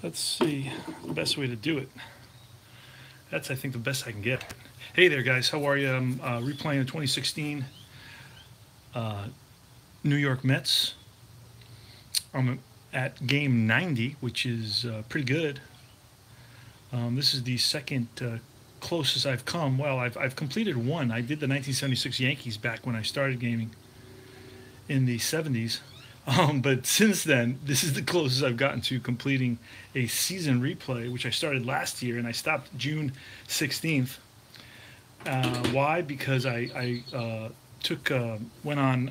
Let's see the best way to do it. That's, I think, the best I can get. Hey there, guys. How are you? I'm replaying the 2016 uh, New York Mets. I'm at game 90, which is pretty good. This is the second closest I've come. Well, I've completed one. I did the 1976 Yankees back when I started gaming in the 70s. But since then, this is the closest I've gotten to completing a season replay, which I started last year and I stopped June 16th. Why? Because I took went on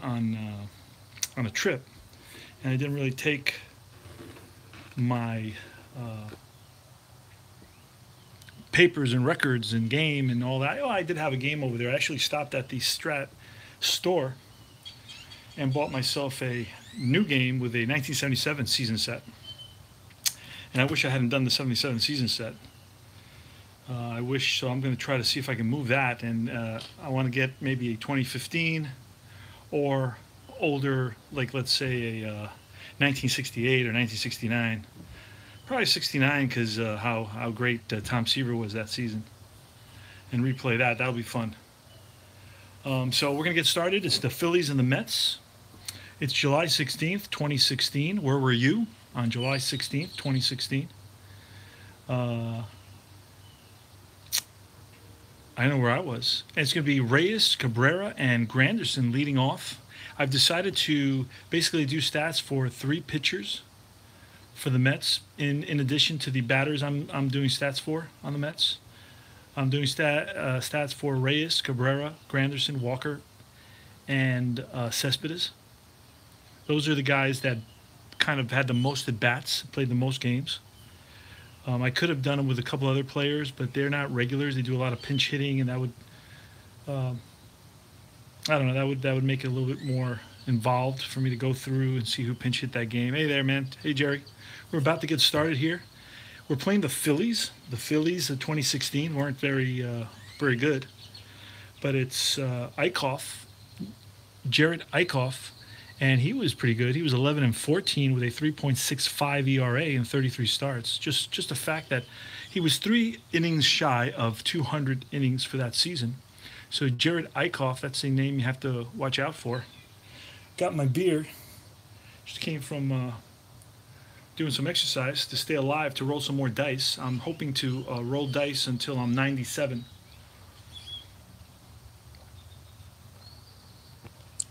a trip and I didn't really take my papers and records and game and all that. Oh, I did have a game over there. I actually stopped at the Strat store and bought myself a new game with a 1977 season set. And I wish I hadn't done the 77 season set. I wish, so I'm going to try to see if I can move that. And I want to get maybe a 2015 or older, like let's say a 1968 or 1969. Probably 69 because how great Tom Seaver was that season. And replay that. That'll be fun. So we're going to get started. It's the Phillies and the Mets. It's July 16th, 2016. Where were you on July 16th, 2016? I know where I was. And it's going to be Reyes, Cabrera, and Granderson leading off. I've decided to basically do stats for 3 pitchers for the Mets, in addition to the batters I'm doing stats for on the Mets. I'm doing stats for Reyes, Cabrera, Granderson, Walker, and Cespedes. Those are the guys that kind of had the most at bats, played the most games. I could have done them with a couple other players, but they're not regulars. They do a lot of pinch hitting, and that would, I don't know, that would make it a little bit more involved for me to go through and see who pinch hit that game. Hey there, man. Hey, Jerry. We're about to get started here. We're playing the Phillies. The Phillies of 2016 weren't very good, but it's Eichhoff, Jared Eichhoff, and he was pretty good. He was 11-14 with a 3.65 ERA in 33 starts. Just the fact that he was 3 innings shy of 200 innings for that season. So Jared Eichhoff, that's a name you have to watch out for. Got my beer. Just came from doing some exercise to stay alive, to roll some more dice. I'm hoping to roll dice until I'm 97.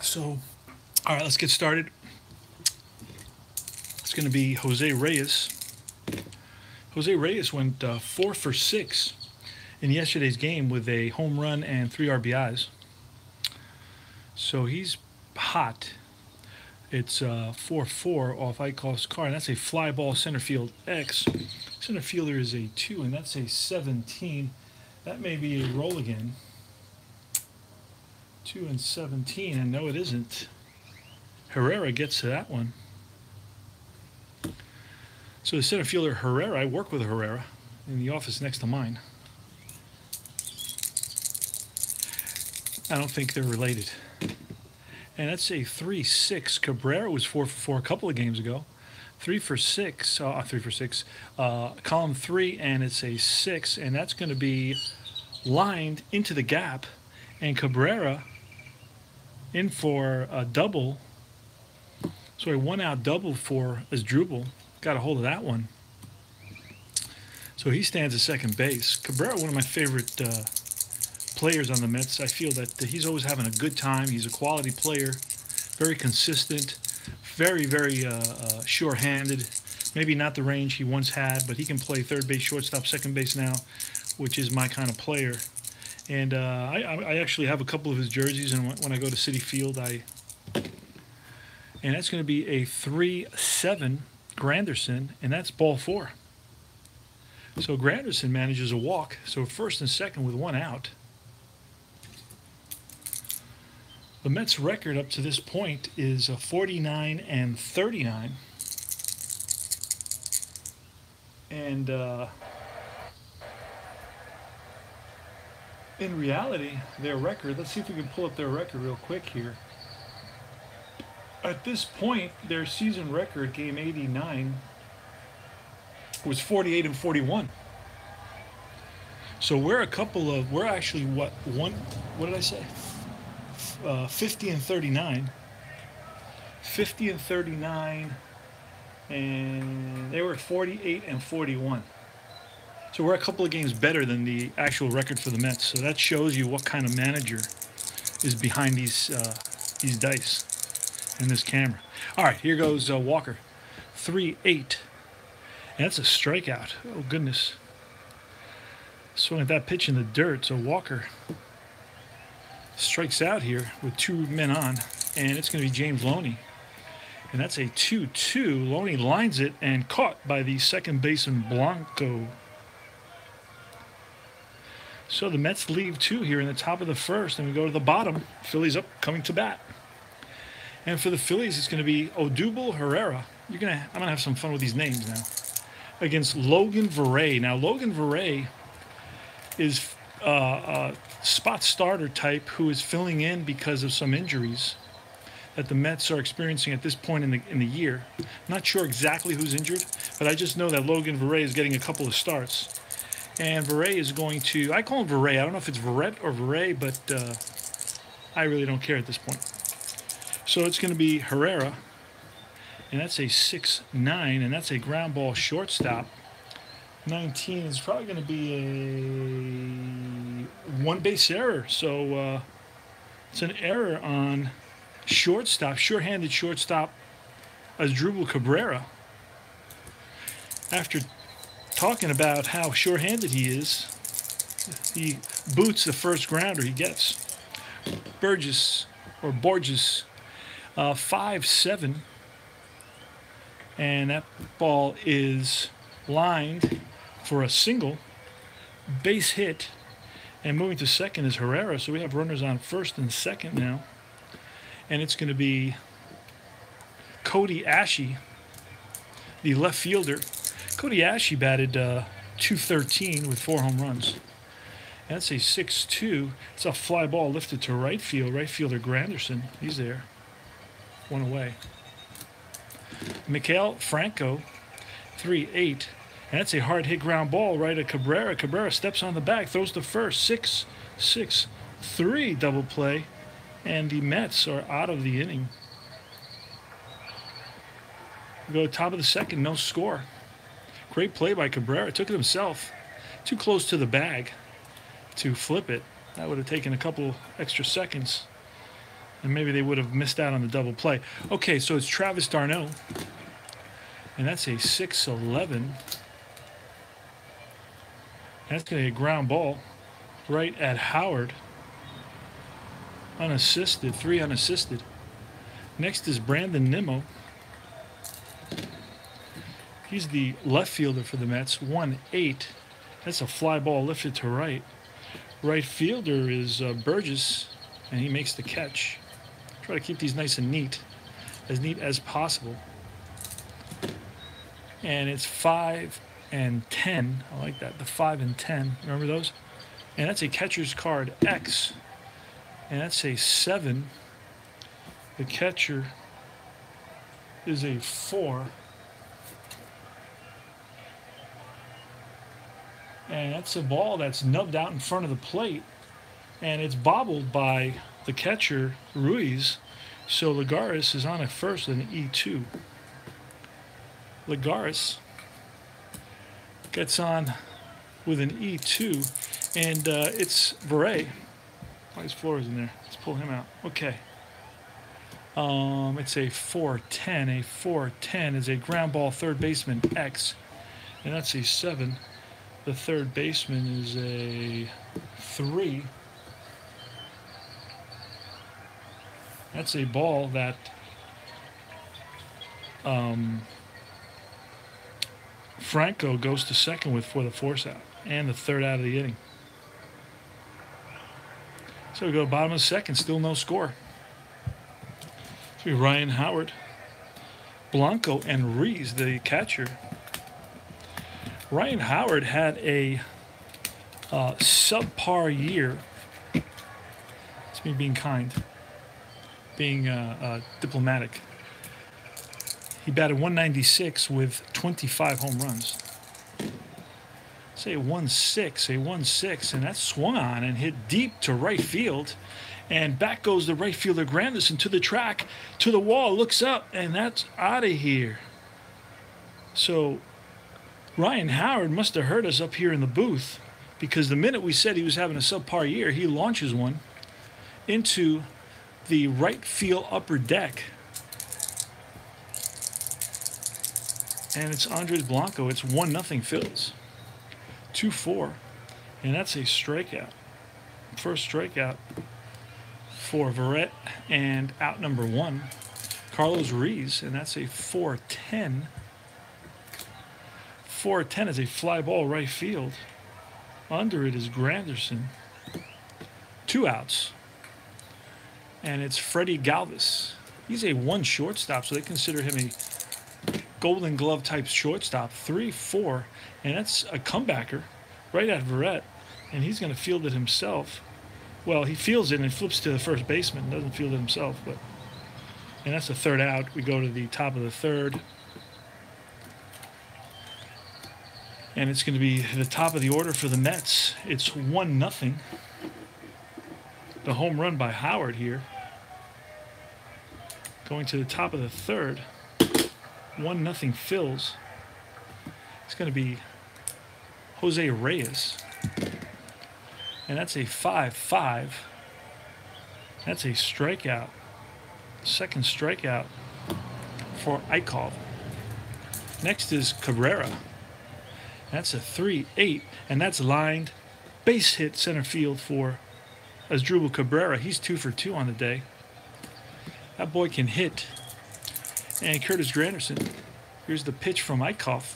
So, all right, let's get started. It's going to be Jose Reyes. Jose Reyes went 4 for 6 in yesterday's game with a home run and 3 RBIs. So he's hot. It's 4-4 off Eichhoff's card, and that's a fly ball center field X. Center fielder is a 2, and that's a 17. That may be a roll again. 2 and 17, and no, it isn't. Herrera gets to that one. So the center fielder Herrera, I work with Herrera in the office next to mine. I don't think they're related. And that's a 3-6. Cabrera was 4 for 4 a couple of games ago. 3 for 6. 3 for 6. Column 3, and it's a 6. And that's going to be lined into the gap. And Cabrera in for a double. So a 1-out double for Asdrubal. Got a hold of that one. So he stands at second base. Cabrera, one of my favorite players on the Mets. I feel that he's always having a good time. He's a quality player, very consistent, very sure-handed. Maybe not the range he once had, but he can play third base, shortstop, second base now, which is my kind of player. And I actually have a couple of his jerseys, and when I go to Citi Field, and that's going to be a 3-7 Granderson, and that's ball 4. So Granderson manages a walk, so first and second with 1 out. The Mets' record up to this point is 49-39. And in reality, their record, let's see if we can pull up their record real quick here. At this point, their season record, game 89, was 48 and 41. So we're actually what did I say? 50 and 39. 50 and 39, and they were 48 and 41. So we're a couple of games better than the actual record for the Mets. So that shows you what kind of manager is behind these dice and this camera. All right, here goes Walker. 3-8. And that's a strikeout. Oh, goodness. Swung at that pitch in the dirt. So Walker strikes out here with 2 men on. And it's going to be James Loney. And that's a 2-2. Loney lines it and caught by the second baseman Blanco. So the Mets leave 2 here in the top of the first, and we go to the bottom. Phillies up, coming to bat. And for the Phillies, it's going to be Odubel Herrera. I'm gonna have some fun with these names now. Against Logan Verrett. Now, Logan Verrett is a spot starter type who is filling in because of some injuries that the Mets are experiencing at this point in the year. I'm not sure exactly who's injured, but I just know that Logan Verrett is getting a couple of starts. And Verrett is going to, I call him Verrett. I don't know if it's Verrett or Verrett, but I really don't care at this point. So it's going to be Herrera, and that's a 6-9, and that's a ground ball shortstop. 19 is probably going to be a one-base error. So it's an error on shortstop, sure-handed shortstop, Asdrubal Cabrera. After talking about how sure-handed he is, he boots the first grounder he gets. Borges, 5-7, and that ball is lined for a single, base hit, and moving to second is Herrera. So we have runners on first and second now, and it's going to be Cody Ashe, the left fielder. Cody Ashe batted .213 with 4 home runs. And that's a 6-2. It's a fly ball lifted to right field. Right fielder Granderson, he's there. 1 away. Mikael Franco, 3-8. And that's a hard hit ground ball right at Cabrera. Cabrera steps on the back, throws to first. 6-3 double play. And the Mets are out of the inning. We go top of the second, no score. Great play by Cabrera. Took it himself. Too close to the bag to flip it. That would have taken a couple extra seconds, and maybe they would have missed out on the double play. Okay, so it's Travis d'Arnaud, and that's a 6-11. That's going to be a ground ball right at Howard. Unassisted, 3 unassisted. Next is Brandon Nimmo. He's the left fielder for the Mets, 1-8. That's a fly ball lifted to right. Right fielder is Borges, and he makes the catch. Try to keep these nice and neat as possible. And it's 5 and 10. I like that, the 5 and 10. Remember those? And that's a catcher's card X. And that's a 7. The catcher is a 4. And that's a ball that's nubbed out in front of the plate. And it's bobbled by the catcher, Ruiz. So Lagares is on at first with an E2. Lagares gets on with an E2. And it's Verrett. His Flores in there. Let's pull him out. Okay. It's a 4-10. A 4-10 is a ground ball third baseman X. And that's a 7. The third baseman is a 3. That's a ball that Franco goes to second with for the force out and the third out of the inning. So we go to bottom of the second, still no score. So Ryan Howard, Blanco, and Ruiz, the catcher. Ryan Howard had a subpar year. It's me being kind, being diplomatic. He batted .196 with 25 home runs. say 1-6, a 1-6, and that's swung on and hit deep to right field. And back goes the right fielder Granderson to the track, to the wall, looks up, and that's out of here. So Ryan Howard must have heard us up here in the booth, because the minute we said he was having a subpar year, he launches one into the right field upper deck. And it's Andres Blanco. It's 1-0 Phillies. 2-4. And that's a strikeout. First strikeout for Verrett, and out number 1, Carlos Ruiz, and that's a 4-10. 4-10 is a fly ball right field. Under it is Granderson. 2 outs. And it's Freddie Galvis. He's a 1 shortstop, so they consider him a Golden Glove type shortstop. 3-4, and that's a comebacker right at Verrett, and he's going to field it himself. Well, he fields it and flips to the first baseman. Doesn't field it himself, and that's the 3rd out. We go to the top of the 3rd. And it's going to be the top of the order for the Mets. It's 1-0. The home run by Howard here. Going to the top of the 3rd. 1-0 Phils. It's going to be Jose Reyes. And that's a 5-5. That's a strikeout. 2nd strikeout for Eichhoff. Next is Cabrera. That's a 3-8, and that's lined base hit center field for Asdrubal Cabrera. He's 2 for 2 on the day. That boy can hit. And Curtis Granderson. Here's the pitch from Eichhoff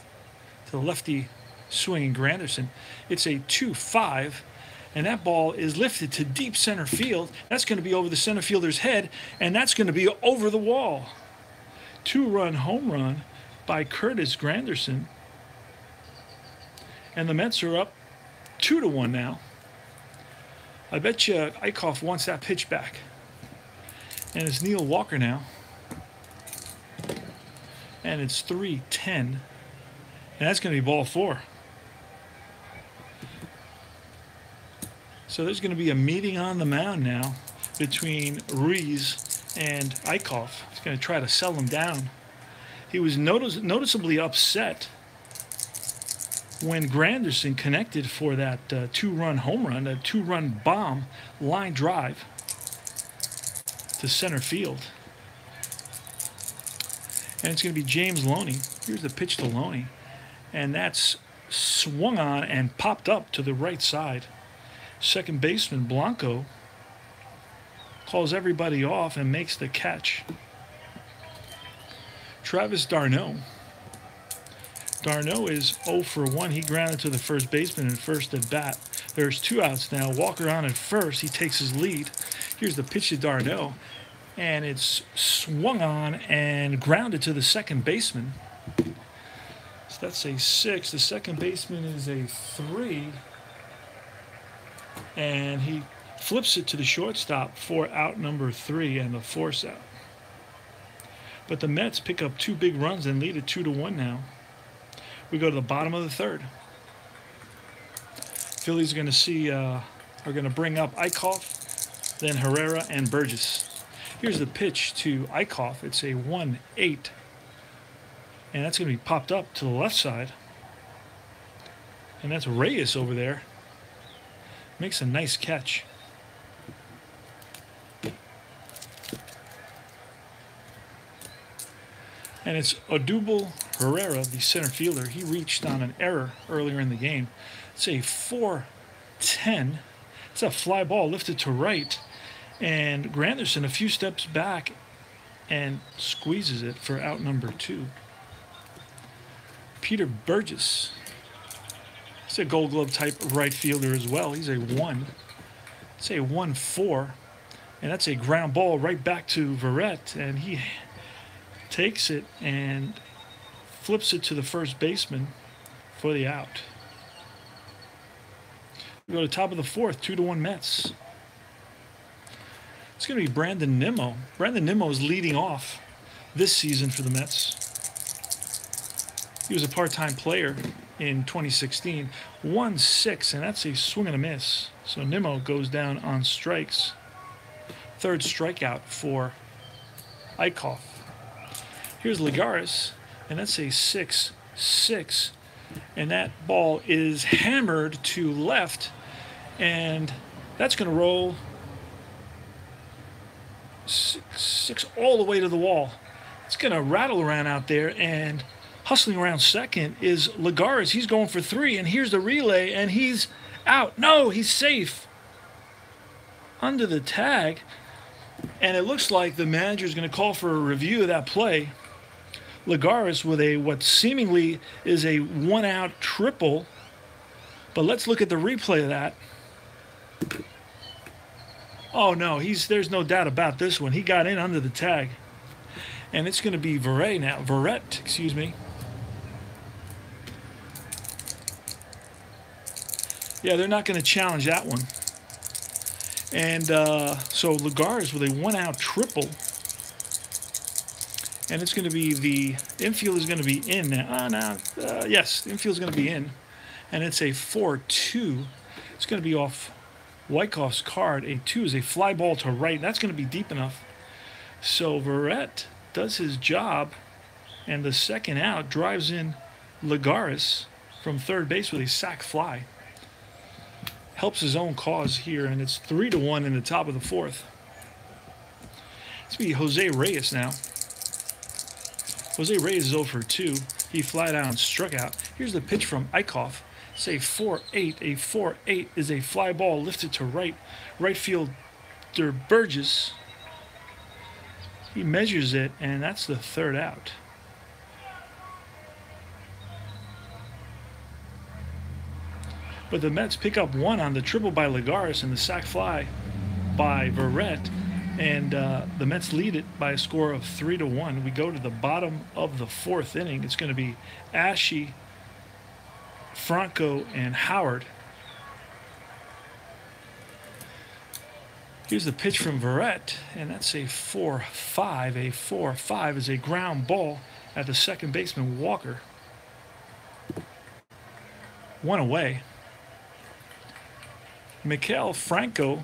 to the lefty swinging Granderson. It's a 2-5. And that ball is lifted to deep center field. That's going to be over the center fielder's head, and that's going to be over the wall. 2-run home run by Curtis Granderson. And the Mets are up 2-1 now. I bet you Eichhoff wants that pitch back. And it's Neil Walker now. And it's 3-10. And that's going to be ball 4. So there's going to be a meeting on the mound now between Ruiz and Eichhoff. He's going to try to sell him down. He was noticeably upset when Granderson connected for that 2-run home run, a 2-run bomb line drive to center field. And it's going to be James Loney. Here's the pitch to Loney. And that's swung on and popped up to the right side. Second baseman Blanco calls everybody off and makes the catch. Travis d'Arnaud. D'Arnaud is 0 for 1. He grounded to the first baseman in first at bat. There's 2 outs now. Walker on at first. He takes his lead. Here's the pitch to d'Arnaud. And it's swung on and grounded to the second baseman. So that's a 6. The second baseman is a 3. And he flips it to the shortstop for out number 3 and the force out. But the Mets pick up 2 big runs and lead it 2-1 now. We go to the bottom of the 3rd. Phillies are going to bring up Eichhoff, then Herrera and Burgess. Here's the pitch to Eichhoff. It's a 1-8. And that's going to be popped up to the left side. And that's Reyes over there. Makes a nice catch. And it's Odubel Herrera, the center fielder. He reached on an error earlier in the game. It's a 4-10. It's a fly ball lifted to right. And Granderson a few steps back and squeezes it for out number 2. Peter Burgess. He's a Gold Glove type right fielder as well. He's a 1. It's a 1-4. And that's a ground ball right back to Verrett. And he takes it and flips it to the first baseman for the out. We go to the top of the 4th, 2-1 Mets. It's going to be Brandon Nimmo. Brandon Nimmo is leading off this season for the Mets. He was a part-time player in 2016. 1-6, and that's a swing and a miss. So Nimmo goes down on strikes. Third strikeout for Eichhoff. Here's Lagares, and that's a 6-6. And that ball is hammered to left, and that's going to roll 6 all the way to the wall. It's going to rattle around out there, and hustling around second is Lagares. He's going for 3, and here's the relay, and he's out. No, he's safe. Under the tag, and it looks like the manager is going to call for a review of that play. Lagares with a what seemingly is a 1-out triple, but let's look at the replay of that. Oh no, there's no doubt about this one. He got in under the tag, and it's going to be Verrett now. Verrett, excuse me. Yeah, they're not going to challenge that one. And so Lagares with a 1-out triple. And it's going to be the infield is going to be in now. Yes, the infield is going to be in. And it's a 4-2. It's going to be off Wyckoff's card. A 2 is a fly ball to right. That's going to be deep enough. So Verrett does his job. And the second out drives in Lagares from third base with a sac fly. Helps his own cause here. And it's 3-1 in the top of the fourth. It's going to be Jose Reyes now. Jose Reyes is 0 for 2. He flat out and struck out. Here's the pitch from Eichhoff. It's a 4-8. A 4-8 is a fly ball lifted to right. Right fielder Burgess. He measures it, and that's the third out. But the Mets pick up 1 on the triple by Lagares and the sac fly by Verrett. And the Mets lead it by a score of 3-1. We go to the bottom of the fourth inning. It's going to be Ashe, Franco, and Howard. Here's the pitch from Verrett, and that's a 4-5. A 4-5 is a ground ball at the second baseman, Walker. 1 away. Miguel Franco,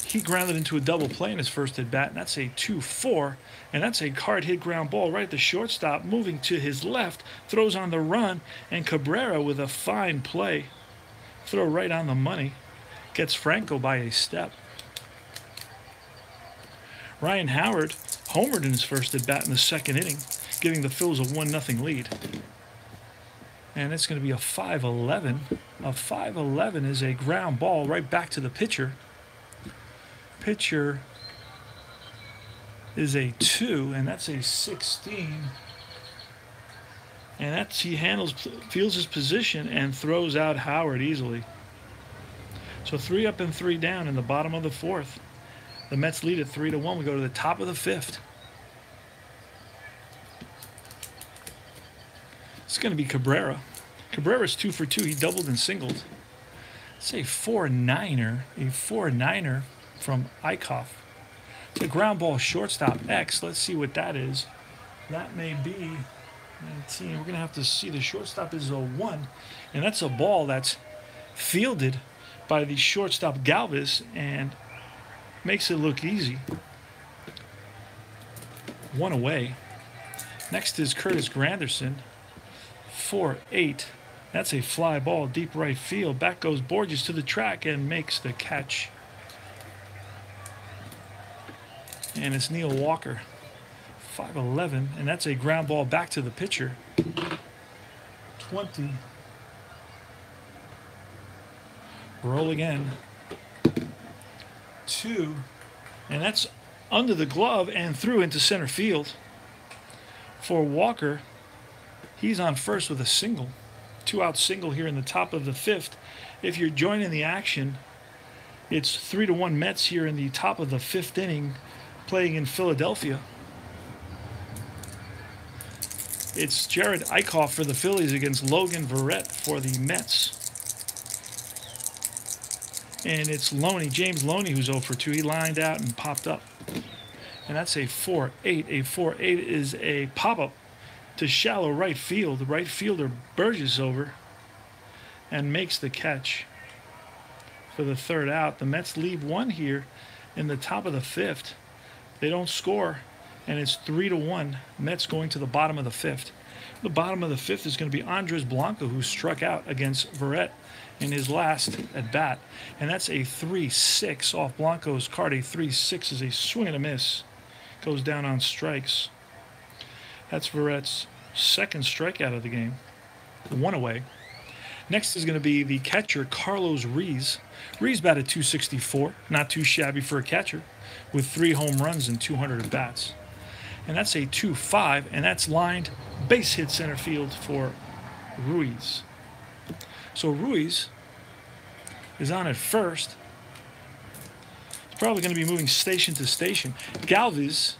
he grounded into a double play in his first at bat, and that's a 2-4, and that's a hard hit ground ball right at the shortstop, moving to his left, throws on the run, and Cabrera with a fine play, throw right on the money, gets Franco by a step. Ryan Howard homered in his first at bat in the second inning, giving the Phillies a 1-0 lead. And it's going to be a 5-11. A 5-11 is a ground ball right back to the pitcher. Pitcher is a 2, and that's a 16. And he feels his position and throws out Howard easily. So 3 up and 3 down in the bottom of the fourth. The Mets lead at 3-1. We go to the top of the fifth. It's going to be Cabrera. Cabrera's 2 for 2. He doubled and singled. It's a 4-9er. A 4-9er from Eichhoff. It's a ground ball shortstop X. Let's see what that is. That may be 19. We're going to have to see. The shortstop is a 1. And that's a ball that's fielded by the shortstop Galvis and makes it look easy. 1 away. Next is Curtis Granderson. 4-8. That's a fly ball deep right field. Back goes Borges to the track and makes the catch. And it's Neil Walker. 5-11, and that's a ground ball back to the pitcher. 20. Roll again. 2, and that's under the glove and through into center field. For Walker, he's on first with a single. 2-out single here in the top of the fifth. If you're joining the action, it's 3-1 Mets here in the top of the fifth inning, playing in Philadelphia. It's Jared Eichhoff for the Phillies against Logan Verrett for the Mets. And it's James Loney, who's 0 for 2. He lined out and popped up. and that's a 4-8. A 4-8 is a pop-up to shallow right field. The right fielder Burgess over and makes the catch for the third out. The Mets leave one here in the top of the fifth. They don't score, and it's 3-1. Mets going to the bottom of the fifth. The bottom of the fifth is going to be Andres Blanco, who struck out against Verrett in his last at bat, and that's a 3-6 off Blanco's card. A 3-6 is a swing and a miss. Goes down on strikes. That's Verrett's second strikeout of the game. One away. Next is going to be the catcher, Carlos Ruiz. Ruiz batted .264, not too shabby for a catcher, with 3 home runs and 200 at-bats. And that's a 2-5, and that's lined base hit center field for Ruiz. So Ruiz is on at first. He's probably going to be moving station to station. Galvis,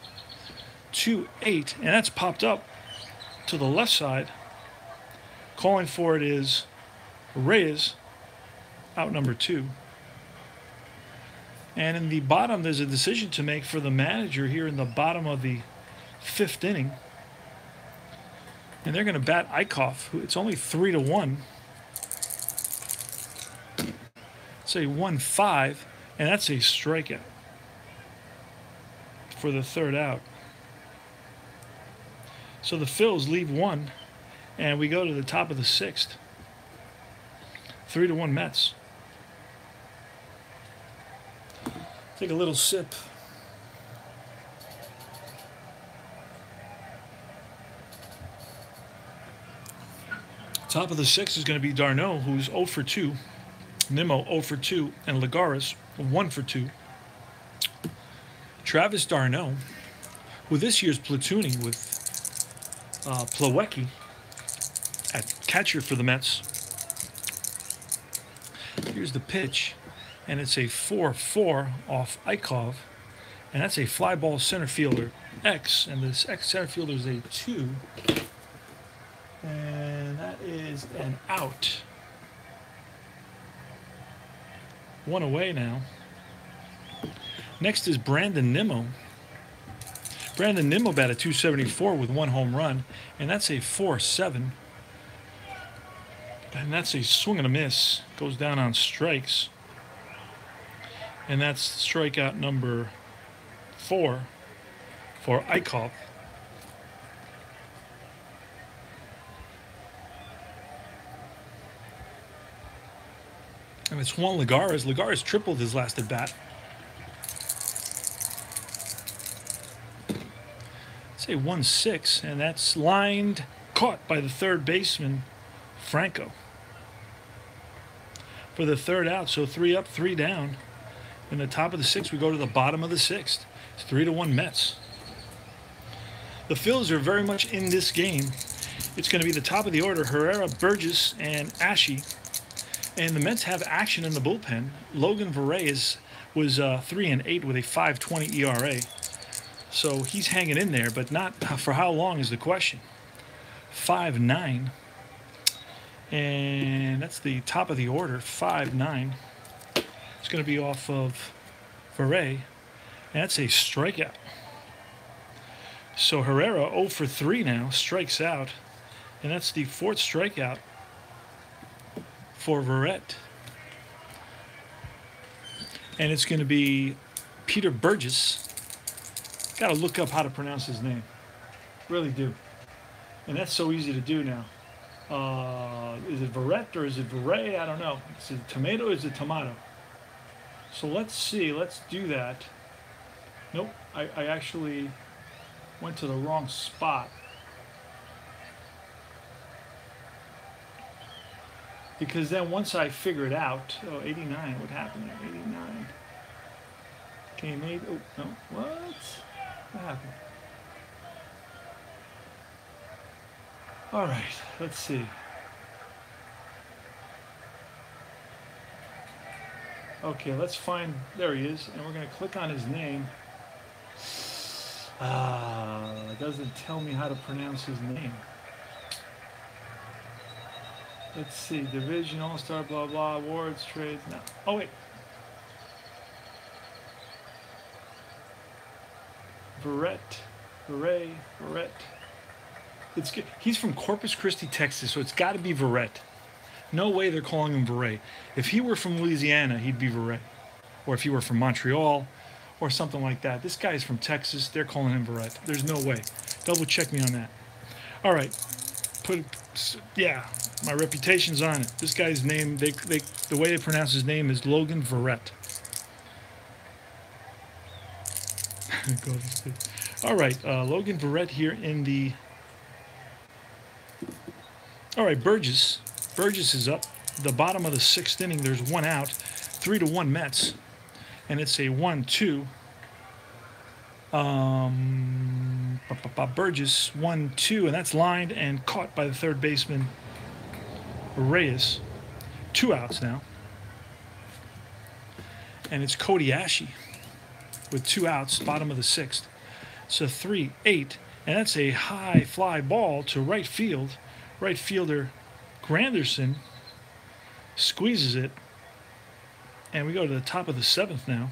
2-8, and that's popped up to the left side. Calling for it is Reyes, out number 2. And in the bottom, there's a decision to make for the manager here in the bottom of the 5th inning. And they're going to bat Eichhoff, who it's only 3-1. It's a 1-5, and that's a strikeout for the third out. So the Phils leave one, and we go to the top of the 6th. 3-1 Mets. Take a little sip. Top of the 6th is going to be Darno, who's 0 for 2. Nimmo 0 for 2, and Lagares 1 for 2. Travis d'Arnaud, with this year's platooning with Plawecki at catcher for the Mets. Here's the pitch, and it's a 4-4 off Eichhoff, and that's a fly ball center fielder X, and this X center fielder is a 2, and that is an out. One away now. Next is Brandon Nimmo. Brandon Nimmo batted .274 with 1 home run, and that's a 4-7. And that's a swing and a miss. Goes down on strikes. And that's strikeout number 4 for Eichhoff. And it's Juan Lagares. Lagares tripled his last at bat. It's a 1-6, and that's lined, caught by the third baseman, Franco, for the third out. So 3 up, 3 down. In the top of the 6th, we go to the bottom of the 6th. It's 3-1 Mets. The Phillies are very much in this game. It's going to be the top of the order: Herrera, Burgess, and Ashe. And the Mets have action in the bullpen. Logan Verrett was 3-8 with a 5.20 ERA. So he's hanging in there, but not for how long is the question. 5-9. And that's the top of the order, 5-9. It's going to be off of Verrett. And that's a strikeout. So Herrera 0 for 3 now, strikes out. And that's the 4th strikeout for Verrett. And it's going to be Peter Burgess. Got to look up how to pronounce his name. Really do. And that's so easy to do now. Is it Verrett or is it Verrett? I don't know. Is it tomato or is it tomato? So let's see. Let's do that. Nope. I actually went to the wrong spot. Because then once I figure it out, 89, what happened there? 89. Came 8. Oh, no. What happened? All right, let's see. Okay, let's find, there he is, and we're going to click on his name. It doesn't tell me how to pronounce his name. Let's see, division, all-star, blah, blah, awards, trades, no. Oh, wait. Verrett. Verrett. He's from Corpus Christi, Texas, so it's got to be Verrett. No way they're calling him Verrett. If he were from Louisiana, he'd be Verrett. Or if he were from Montreal or something like that. This guy's from Texas. They're calling him Verrett. There's no way. Double check me on that. All right. Yeah, my reputation's on it. This guy's name, the way they pronounce his name is Logan Verrett. All right, Logan Verrett here in the... All right, Burgess. Burgess is up. The bottom of the 6th inning, there's 1 out. 3-1 Mets. And it's a 1-2. Burgess, 1-2, and that's lined and caught by the third baseman, Reyes. 2 outs now. And it's Cody Ashe with 2 outs, bottom of the 6th. So 3-8, and that's a high fly ball to right field. Right fielder Granderson squeezes it, and we go to the top of the 7th now.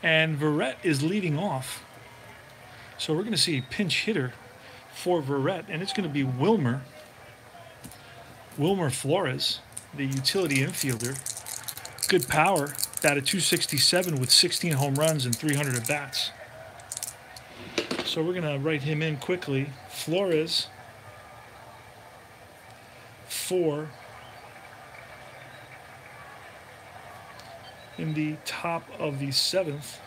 And Verrett is leading off. So we're going to see a pinch hitter for Verrett, and it's going to be Wilmer Flores, the utility infielder. Good power, batted .267 with 16 home runs and 300 at-bats. So we're going to write him in quickly. Flores for in the top of the 7th.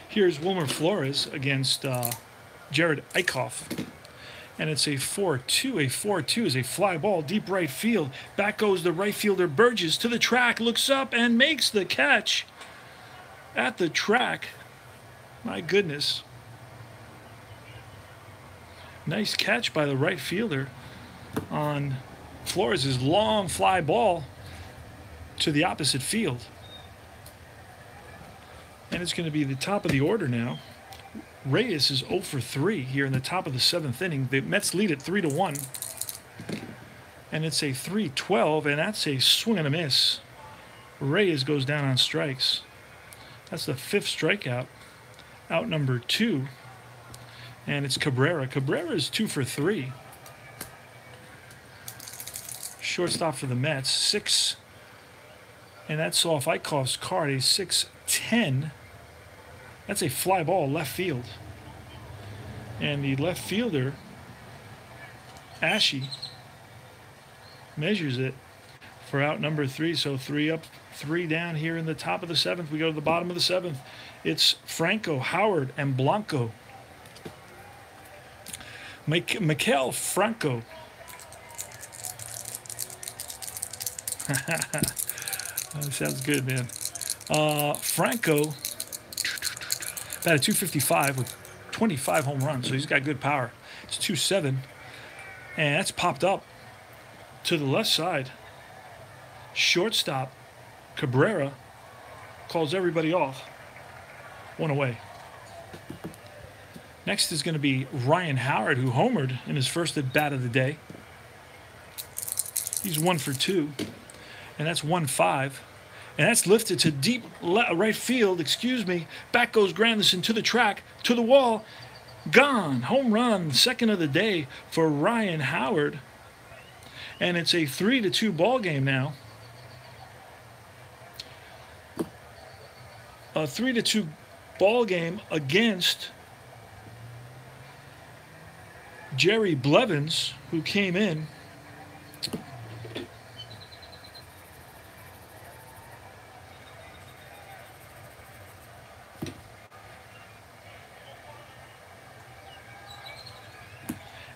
Here's Wilmer Flores against Jared Eichhoff. And it's a 4-2. A 4-2 is a fly ball, deep right field. Back goes the right fielder Burgess to the track, looks up and makes the catch at the track. My goodness. Nice catch by the right fielder on Flores' long fly ball to the opposite field. And it's going to be the top of the order now. Reyes is 0 for 3 here in the top of the 7th inning. The Mets lead at 3-1. And it's a 3-12, and that's a swing and a miss. Reyes goes down on strikes. That's the 5th strikeout. Out number 2. And it's Cabrera. Cabrera is 2 for 3. Shortstop for the Mets, 6. And that's off Eichhoff's card, a 6-10. That's a fly ball left field. And the left fielder, Ashe, measures it for out number 3. So 3 up, 3 down here in the top of the 7th. We go to the bottom of the 7th. It's Franco, Howard, and Blanco. Miguel Franco. That sounds good, man. Franco batted .255 with 25 home runs, so he's got good power. It's 2-7, and that's popped up to the left side. Shortstop Cabrera calls everybody off. 1 away. Next is going to be Ryan Howard, who homered in his first at bat of the day. He's 1 for 2, and that's 1-5. And that's lifted to deep right field, Back goes Granderson to the track, to the wall. Gone. Home run, 2nd of the day for Ryan Howard. And it's a 3-2 ball game now. A 3-2 ball game against Jerry Blevins, who came in.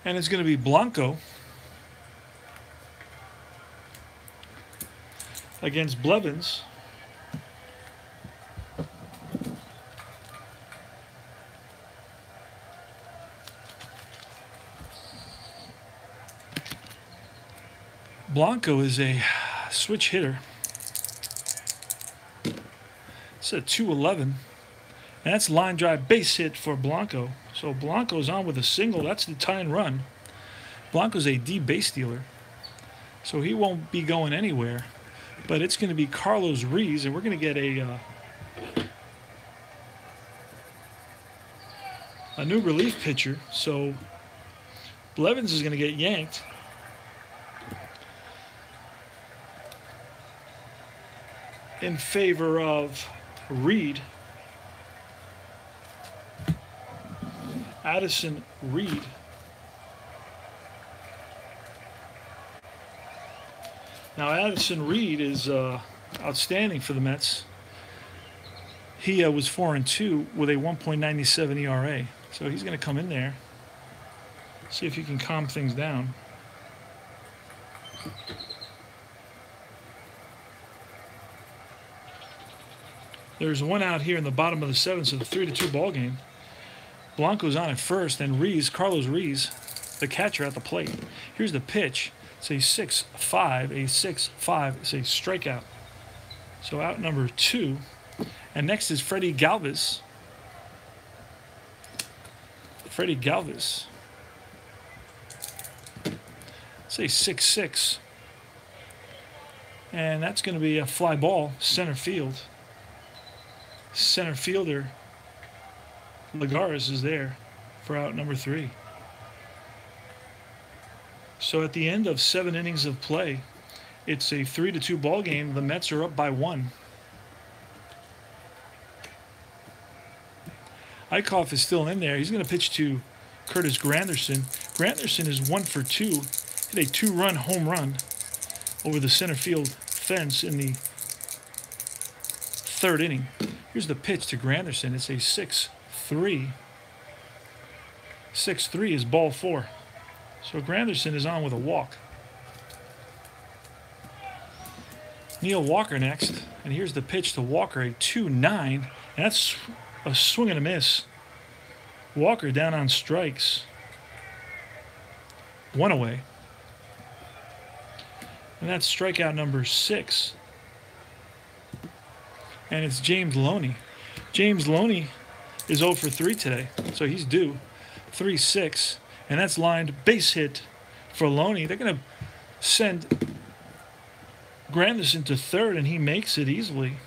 And it's going to be Blanco against Blevins. Blanco is a switch hitter. It's a 2-11. And that's line drive base hit for Blanco. So Blanco's on with a single. That's the tying run. Blanco's a deep base stealer, so he won't be going anywhere. But it's going to be Carlos Ruiz, and we're going to get a new relief pitcher. So Blevins is going to get yanked. In favor of Reed. Addison Reed. Now Addison Reed is outstanding for the Mets. He was 4-2 with a 1.97 ERA. So he's going to come in there, see if he can calm things down. There's one out here in the bottom of the seventh, so the 3-2 ball game. Blanco's on at first, and Carlos Ruiz, the catcher, at the plate. Here's the pitch. It's a 6-5, It's a strikeout. So out number 2. And next is Freddie Galvis. It's a 6-6. And that's going to be a fly ball, center field. Center fielder Lagares is there for out number 3. So at the end of 7 innings of play, it's a 3-2 ball game. The Mets are up by 1. Eichhoff is still in there. He's going to pitch to Curtis Granderson. Granderson is 1 for 2. Hit a 2-run home run over the center field fence in the 3rd inning. Here's the pitch to Granderson. It's a 6-3. 6-3 is ball 4. So Granderson is on with a walk. Neil Walker next. And here's the pitch to Walker, a 2-9. And that's a swing and a miss. Walker down on strikes. 1 away. And that's strikeout number 6. And it's James Loney. James Loney is 0 for 3 today, so he's due. 3-6, and that's lined base hit for Loney. They're going to send Granderson to 3rd, and he makes it easily.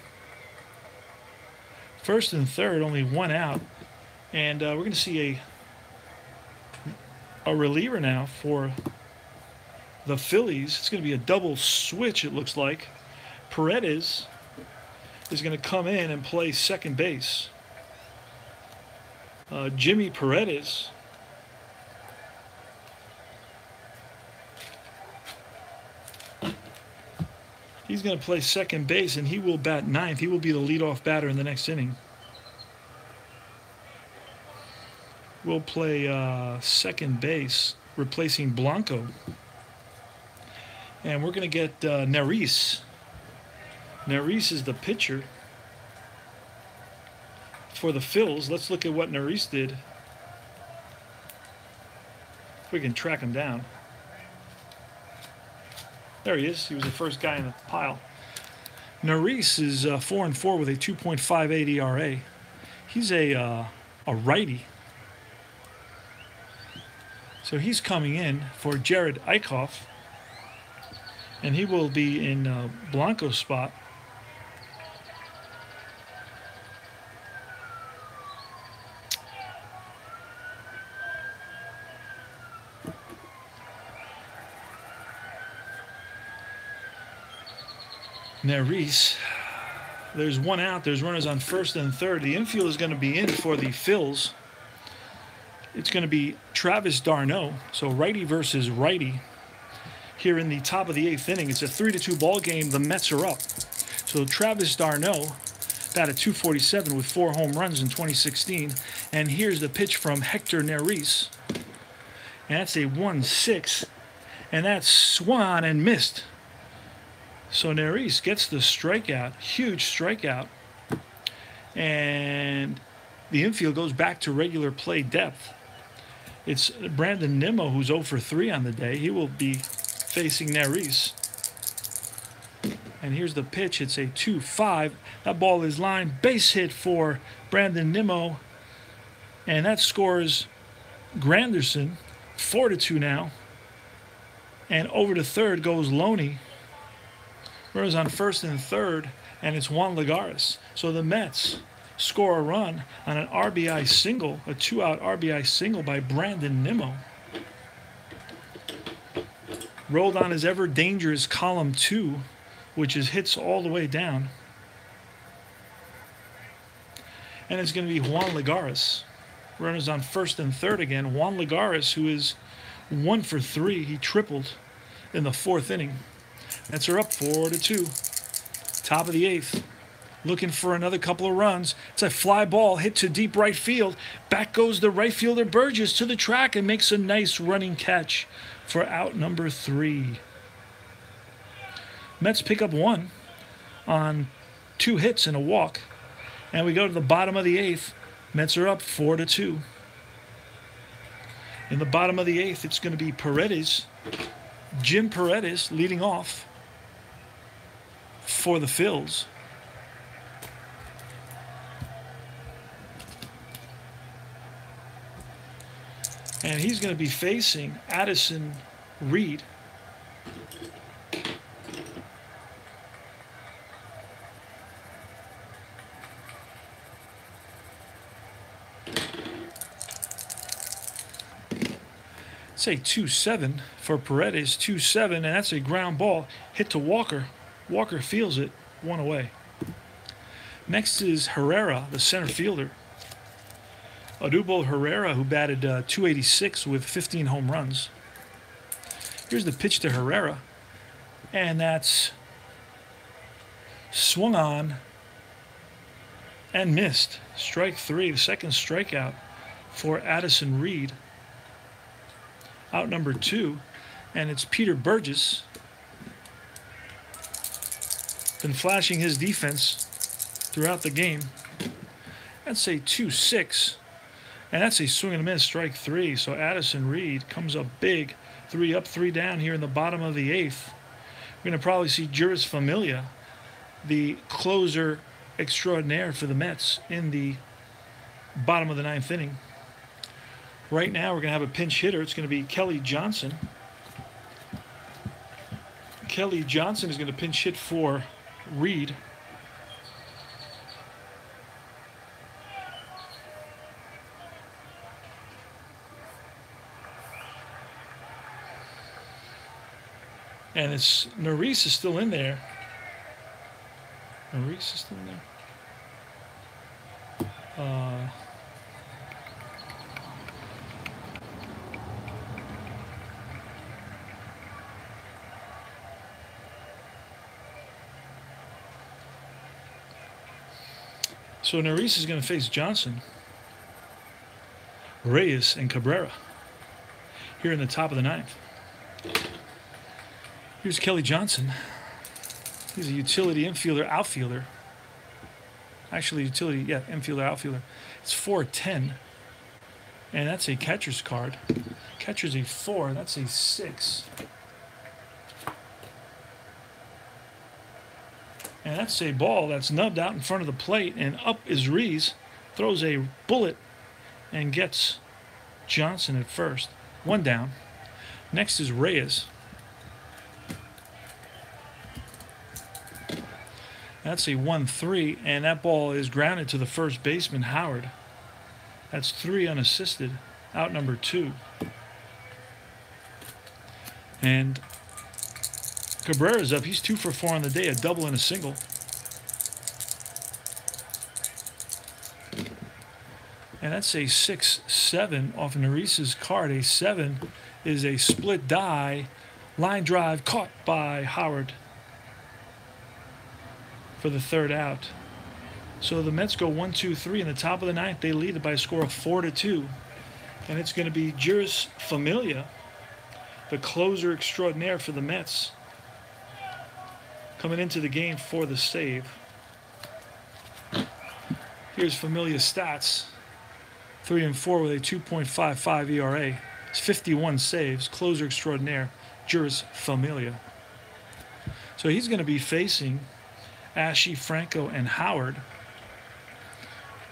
1st and 3rd, only 1 out. And we're going to see a reliever now for the Phillies. It's going to be a double switch, it looks like. Paredes is going to come in and play second base. Jimmy Paredes. He's going to play second base, and he will bat 9th. He will be the leadoff batter in the next inning. Will play second base, replacing Blanco. And we're going to get Neris. Neris is the pitcher for the Phils. Let's look at what Neris did. If we can track him down. There he is. He was the first guy in the pile. Neris is 4-4 with a 2.58 ERA. He's a righty. So he's coming in for Jared Eichhoff. And he will be in Blanco's spot. Neris, there's 1 out. There's runners on 1st and 3rd. The infield is going to be in for the Phils. It's going to be Travis d'Arnaud, so righty versus righty. Here in the top of the 8th inning, it's a 3-2 ball game. The Mets are up. So Travis d'Arnaud batted .247 with 4 home runs in 2016. And here's the pitch from Hector Neris. And that's a 1-6. And that's swung and missed. So Neris gets the strikeout, huge strikeout. And the infield goes back to regular play depth. It's Brandon Nimmo who's 0 for 3 on the day. He will be facing Neris. And here's the pitch. It's a 2-5. That ball is lined. Base hit for Brandon Nimmo. And that scores Granderson. 4-2 now. And over to 3rd goes Loney. Runners on first and third, and it's Juan Lagares. So the Mets score a run on an RBI single, a 2-out RBI single by Brandon Nimmo. Rolled on his ever dangerous column 2, which is hits all the way down. And it's going to be Juan Lagares. Runners on first and third again. Juan Lagares, who is 1 for 3. He tripled in the 4th inning. Mets are up 4-2. Top of the 8th. Looking for another couple of runs. It's a fly ball hit to deep right field. Back goes the right fielder Burgess to the track and makes a nice running catch for out number 3. Mets pick up 1 on 2 hits and a walk. And we go to the bottom of the 8th. Mets are up 4-2. In the bottom of the 8th, it's going to be Paredes, Jim Paredes leading off for the Phillies. And he's going to be facing Addison Reed. Say 2-7 for Paredes, 2-7, and that's a ground ball hit to Walker. Walker feels it, 1 away. Next is Herrera, the center fielder. Odubel Herrera, who batted .286 with 15 home runs. Here's the pitch to Herrera, and that's swung on and missed. Strike 3, the second strikeout for Addison Reed. Out number 2, and it's Peter Burgess. Been flashing his defense throughout the game. That's a 2-6, and that's a swing and a miss, strike 3. So Addison Reed comes up big, 3 up, 3 down here in the bottom of the 8th. We're going to probably see Juris Familia, the closer extraordinaire for the Mets, in the bottom of the 9th inning. Right now, we're going to have a pinch hitter. It's going to be Kelly Johnson. Kelly Johnson is going to pinch hit for Reed. And it's Nerys is still in there. Nerys is still in there. So Nerys is going to face Johnson, Reyes, and Cabrera here in the top of the 9th. Here's Kelly Johnson. He's a utility infielder, outfielder. Actually, utility, yeah, infielder, outfielder. It's 4'10", and that's a catcher's card. Catcher's a 4, that's a 6. And that's a ball that's nubbed out in front of the plate, and up is Rees, throws a bullet and gets Johnson at first. 1 down. Next is Reyes. That's a 1-3, and that ball is grounded to the first baseman, Howard. That's 3 unassisted, out number 2. And Cabrera's up. He's 2 for 4 on the day, a double and a single. And that's a 6-7 off Nerys's card. A 7 is a split die, line drive caught by Howard for the 3rd out. So the Mets go 1-2-3 in the top of the 9th. They lead it by a score of 4-2. And it's going to be Juris Familia, the closer extraordinaire for the Mets, coming into the game for the save. Here's Familia's stats. 3-4 with a 2.55 ERA. It's 51 saves. Closer extraordinaire, Juris Familia. So he's going to be facing Ashe, Franco, and Howard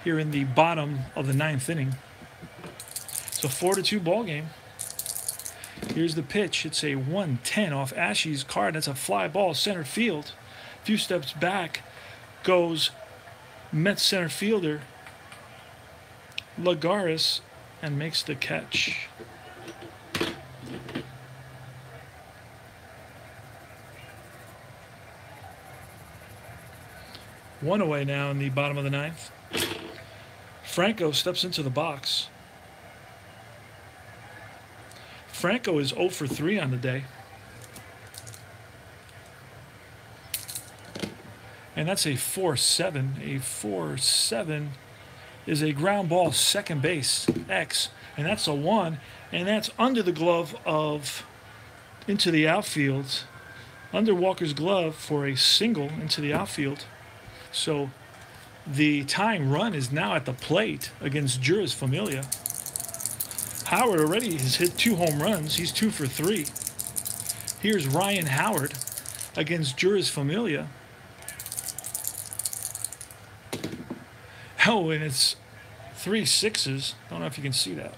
here in the bottom of the 9th inning. It's a 4-2 ball game. Here's the pitch. It's a 1-10 off Ashe's card. That's a fly ball, center field. few steps back goes Mets center fielder Lagares and makes the catch. One away now in the bottom of the ninth. Franco steps into the box. Franco is 0 for 3 on the day. And that's a 4-7. A 4-7 is a ground ball second base, X. And that's a 1. And that's under the glove of into the outfield. Under Walker's glove for a single into the outfield. So the tying run is now at the plate against Juris Familia. Howard already has hit 2 home runs. He's 2 for 3. Here's Ryan Howard against Juris Familia. Oh, and it's 3 6s. Don't know if you can see that.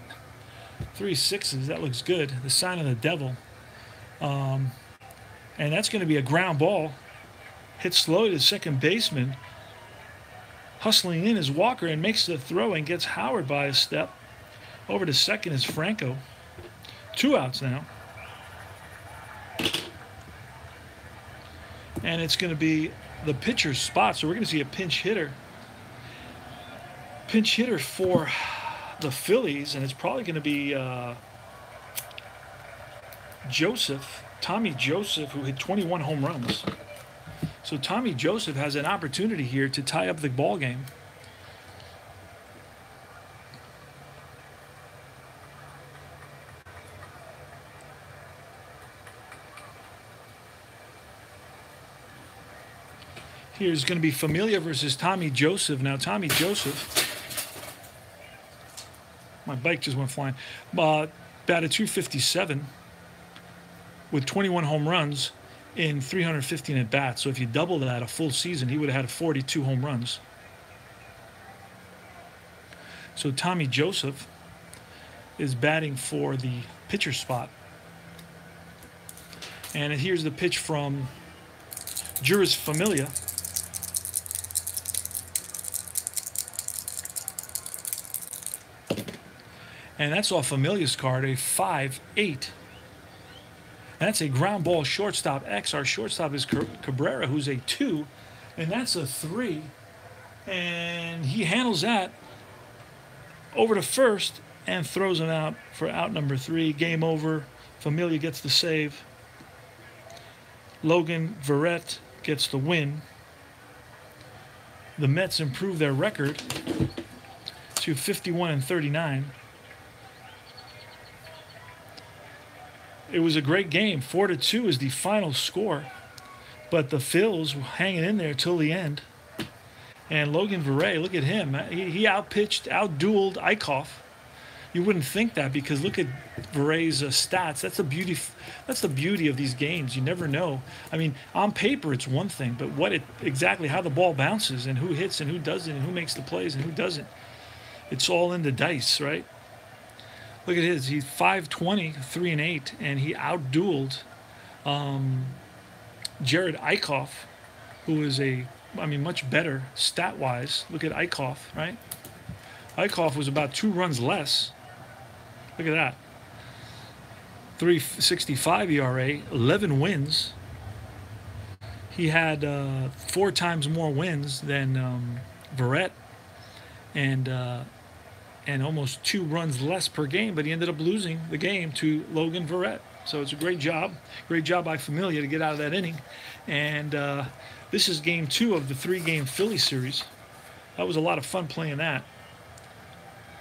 3 6s. That looks good. The sign of the devil. And that's going to be a ground ball. Hit slow to the second baseman. Hustling in is Walker and makes the throw and gets Howard by a step. Over to second is Franco. 2 outs now. And it's going to be the pitcher's spot. So we're going to see a pinch hitter. Pinch hitter for the Phillies. And it's probably going to be Joseph. Tommy Joseph, who hit 21 home runs. So Tommy Joseph has an opportunity here to tie up the ball game. Here's going to be Familia versus Tommy Joseph. Now Tommy Joseph, my bike just went flying, batted .257 with 21 home runs in 315 at bats. So if you double that a full season, he would have had 42 home runs. So Tommy Joseph is batting for the pitcher spot. And here's the pitch from Juris Familia. And that's off Familia's card, a 5-8. That's a ground ball shortstop X. Our shortstop is Cabrera, who's a 2. And that's a 3. And he handles that over to first and throws him out for out number 3. Game over. Familia gets the save. Logan Verrett gets the win. The Mets improve their record to 51-39. It was a great game. 4-2 is the final score. But the Phils were hanging in there till the end. And Logan Verrett, look at him. He outpitched, outdueled Eichhoff. You wouldn't think that because look at Verrett's stats. That's the beauty. That's the beauty of these games. You never know. I mean, on paper it's one thing, but exactly how the ball bounces and who hits and who doesn't and who makes the plays and who doesn't. It's all in the dice, right? Look at his. He's 520, 3-8, and he outdueled Jared Eichhoff, who is much better stat-wise. Look at Eichhoff, right? Eichhoff was about 2 runs less. Look at that. 3.65 ERA, 11 wins. He had 4 times more wins than Verrett, and almost 2 runs less per game, but he ended up losing the game to Logan Verrett. So it's a great job by Familia to get out of that inning. And this is game 2 of the 3-game Philly series. That was a lot of fun playing that.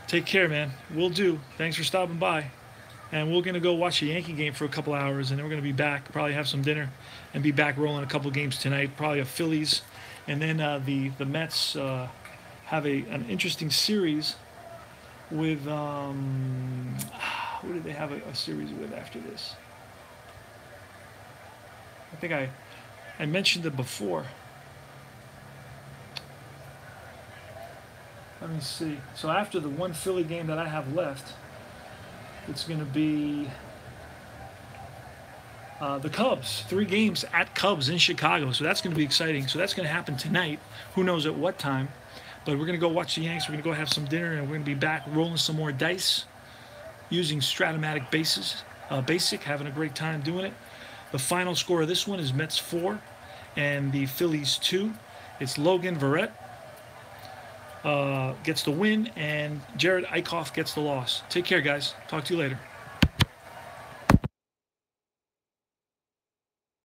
Take care, man. Will do. Thanks for stopping by. And we're going to go watch a Yankee game for a couple hours, and then we're going to be back, probably have some dinner, and be back rolling a couple games tonight, probably a Phillies. And then the Mets have an interesting series with, who did they have a series with after this? I think I mentioned it before. Let me see. So after the one Philly game that I have left, it's going to be The Cubs, 3 games at Cubs in Chicago. So that's going to be exciting. So that's going to happen tonight. Who knows at what time. But we're going to go watch the Yanks. We're going to go have some dinner, and we're going to be back rolling some more dice using Stratomatic basic, having a great time doing it. The final score of this one is Mets 4 and the Phillies 2. It's Logan Verrett gets the win, and Jared Eichhoff gets the loss. Take care, guys. Talk to you later.